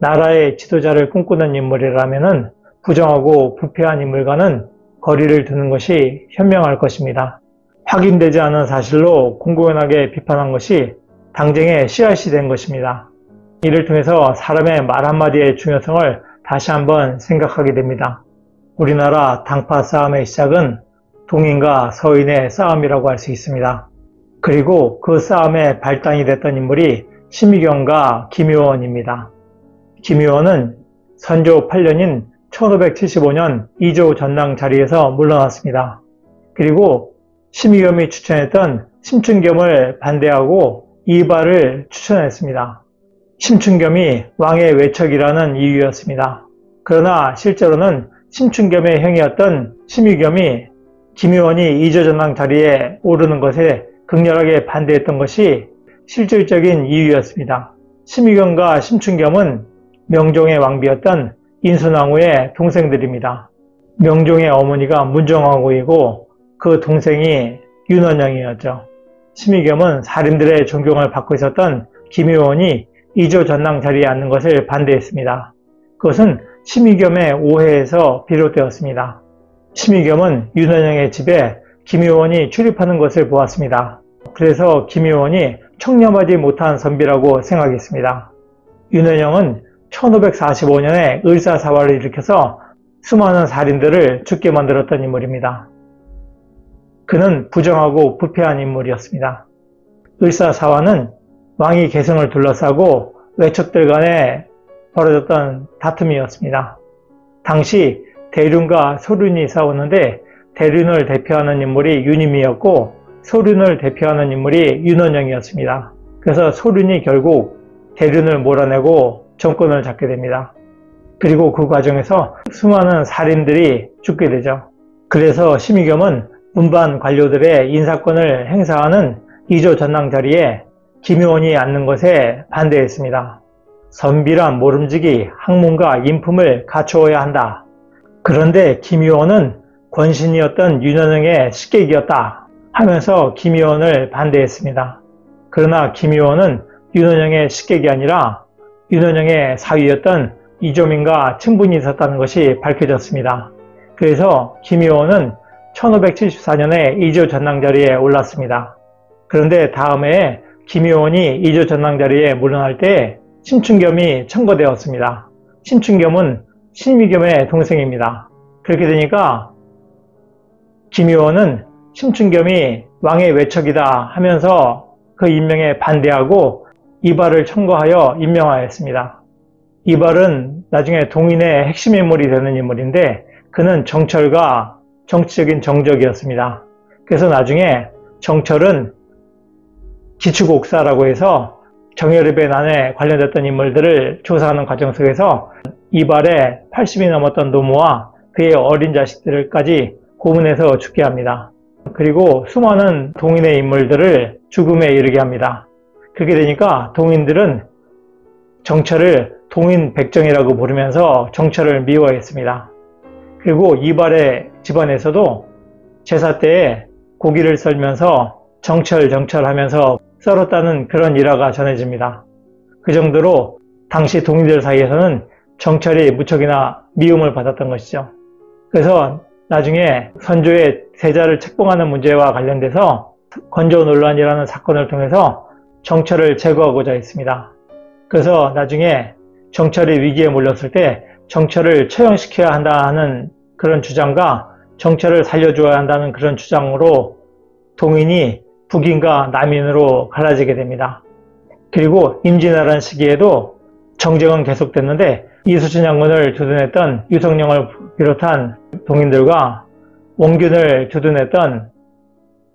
나라의 지도자를 꿈꾸는 인물이라면 부정하고 부패한 인물과는 거리를 두는 것이 현명할 것입니다. 확인되지 않은 사실로 공공연하게 비판한 것이 당쟁의 씨앗이 된 것입니다. 이를 통해서 사람의 말 한마디의 중요성을 다시 한번 생각하게 됩니다. 우리나라 당파 싸움의 시작은 동인과 서인의 싸움이라고 할 수 있습니다. 그리고 그 싸움의 발단이 됐던 인물이 심의겸과 김효원입니다. 김효원은 선조 8년인 1575년 이조 전당 자리에서 물러났습니다. 그리고 심의겸이 추천했던 심춘겸을 반대하고 이발을 추천했습니다. 심춘겸이 왕의 외척이라는 이유였습니다. 그러나 실제로는 심춘겸의 형이었던 심의겸이 김효원이 이조전당 자리에 오르는 것에 극렬하게 반대했던 것이 실질적인 이유였습니다. 심의겸과 심춘겸은 명종의 왕비였던 인순왕후의 동생들입니다. 명종의 어머니가 문정왕후이고 그 동생이 윤원영이었죠. 심의겸은 살인들의 존경을 받고 있었던 김효원이 이조 전당 자리에 앉는 것을 반대했습니다. 그것은 심의겸의 오해에서 비롯되었습니다. 심의겸은 윤원영의 집에 김효원이 출입하는 것을 보았습니다. 그래서 김효원이 청렴하지 못한 선비라고 생각했습니다. 윤원영은 1545년에 을사사화를 일으켜서 수많은 살인들을 죽게 만들었던 인물입니다. 그는 부정하고 부패한 인물이었습니다. 을사사화는 왕위 계승을 둘러싸고 외척들 간에 벌어졌던 다툼이었습니다. 당시 대륜과 소륜이 싸웠는데 대륜을 대표하는 인물이 윤임이었고 소륜을 대표하는 인물이 윤원영이었습니다. 그래서 소륜이 결국 대륜을 몰아내고 정권을 잡게 됩니다. 그리고 그 과정에서 수많은 살인들이 죽게 되죠. 그래서 심의겸은 운반 관료들의 인사권을 행사하는 이조 전당 자리에 김효원이 앉는 것에 반대했습니다. 선비란 모름지기 학문과 인품을 갖추어야 한다. 그런데 김효원은 권신이었던 윤원영의 식객이었다 하면서 김효원을 반대했습니다. 그러나 김효원은 윤원영의 식객이 아니라 윤원영의 사위였던 이조민과 친분이 있었다는 것이 밝혀졌습니다. 그래서 김효원은 1574년에 이조 전당 자리에 올랐습니다. 그런데 다음 해에 김효원이 이조 전당 자리에 물러날 때 심춘겸이 청거되었습니다. 심춘겸은 심의겸의 동생입니다. 그렇게 되니까 김효원은 심춘겸이 왕의 외척이다 하면서 그 임명에 반대하고 이발을 청구하여 임명하였습니다. 이발은 나중에 동인의 핵심 인물이 되는 인물인데 그는 정철과 정치적인 정적이었습니다. 그래서 나중에 정철은 기축옥사라고 해서 정열입의 난에 관련됐던 인물들을 조사하는 과정 속에서 이발의 80이 넘었던 노모와 그의 어린 자식들까지 고문해서 죽게 합니다. 그리고 수많은 동인의 인물들을 죽음에 이르게 합니다. 그렇게 되니까 동인들은 정철을 동인 백정이라고 부르면서 정철을 미워했습니다. 그리고 이발의 집안에서도 제사 때에 고기를 썰면서 정철 하면서 썰었다는 그런 일화가 전해집니다. 그 정도로 당시 동인들 사이에서는 정철이 무척이나 미움을 받았던 것이죠. 그래서 나중에 선조의 세자를 책봉하는 문제와 관련돼서 건조 논란이라는 사건을 통해서 정철을 제거하고자 했습니다. 그래서 나중에 정철이 위기에 몰렸을 때 정철을 처형시켜야 한다 하는 그런 주장과 정철을 살려줘야 한다는 그런 주장으로 동인이 북인과 남인으로 갈라지게 됩니다. 그리고 임진왜란 시기에도 정쟁은 계속됐는데 이수진 장군을 주둔했던 유성룡을 비롯한 동인들과 원균을 주둔했던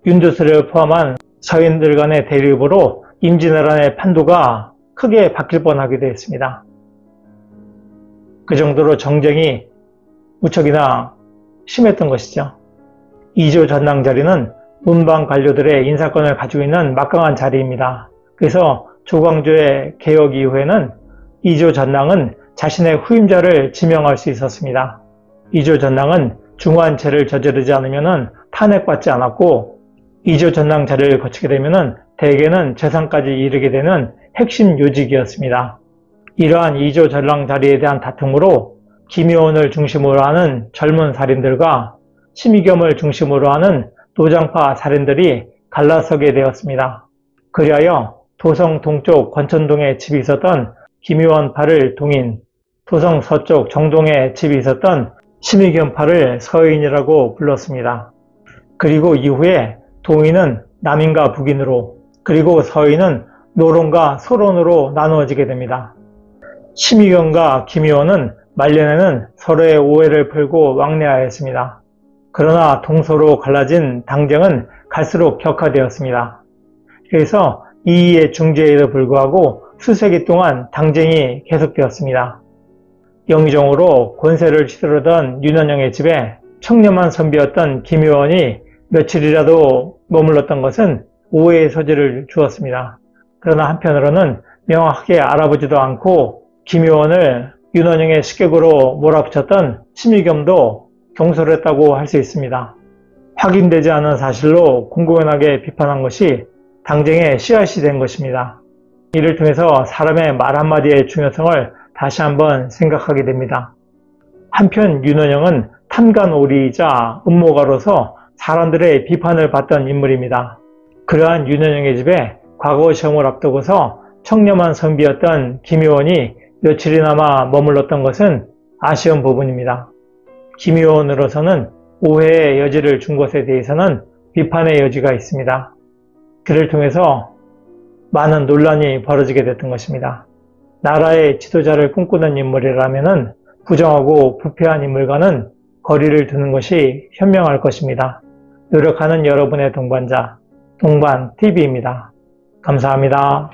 윤두수를 포함한 서인들 간의 대립으로 임진왜란의 판도가 크게 바뀔 뻔하게 되었습니다. 그 정도로 정쟁이 무척이나 심했던 것이죠. 이조 전당 자리는 문방 관료들의 인사권을 가지고 있는 막강한 자리입니다. 그래서 조광조의 개혁 이후에는 이조 전당은 자신의 후임자를 지명할 수 있었습니다. 이조 전당은 중후한 죄를 저지르지 않으면 탄핵받지 않았고 이조 전당 자리를 거치게 되면 대개는 재상까지 이르게 되는 핵심 요직이었습니다. 이러한 이조 전랑 자리에 대한 다툼으로 김효원을 중심으로 하는 젊은 살인들과 심의겸을 중심으로 하는 노장파 살인들이 갈라서게 되었습니다. 그리하여 도성 동쪽 권천동에 집이 있었던 김효원파를 동인, 도성 서쪽 정동에 집이 있었던 심의겸파를 서인이라고 불렀습니다. 그리고 이후에 동인은 남인과 북인으로, 그리고 서인은 노론과 소론으로 나누어지게 됩니다. 심의겸과 김효원은 말년에는 서로의 오해를 풀고 왕래하였습니다. 그러나 동서로 갈라진 당정은 갈수록 격화되었습니다. 그래서 이의의 중재에도 불구하고 수세기 동안 당쟁이 계속되었습니다. 영의정으로 권세를 휘두르던 윤원영의 집에 청렴한 선비였던 김효원이 며칠이라도 머물렀던 것은 오해의 소지를 주었습니다. 그러나 한편으로는 명확하게 알아보지도 않고 김효원을 윤원영의 식객으로 몰아붙였던 심의겸도 경솔했다고 할 수 있습니다. 확인되지 않은 사실로 공공연하게 비판한 것이 당쟁의 씨앗이 된 것입니다. 이를 통해서 사람의 말 한마디의 중요성을 다시 한번 생각하게 됩니다. 한편 윤원영은 탐관오리이자 음모가로서 사람들의 비판을 받던 인물입니다. 그러한 윤원영의 집에 과거 시험을 앞두고서 청렴한 선비였던 김효원이 며칠이나마 머물렀던 것은 아쉬운 부분입니다. 김효원으로서는 오해의 여지를 준 것에 대해서는 비판의 여지가 있습니다. 그를 통해서 많은 논란이 벌어지게 됐던 것입니다. 나라의 지도자를 꿈꾸는 인물이라면 부정하고 부패한 인물과는 거리를 두는 것이 현명할 것입니다. 노력하는 여러분의 동반자, 동반TV입니다. 감사합니다.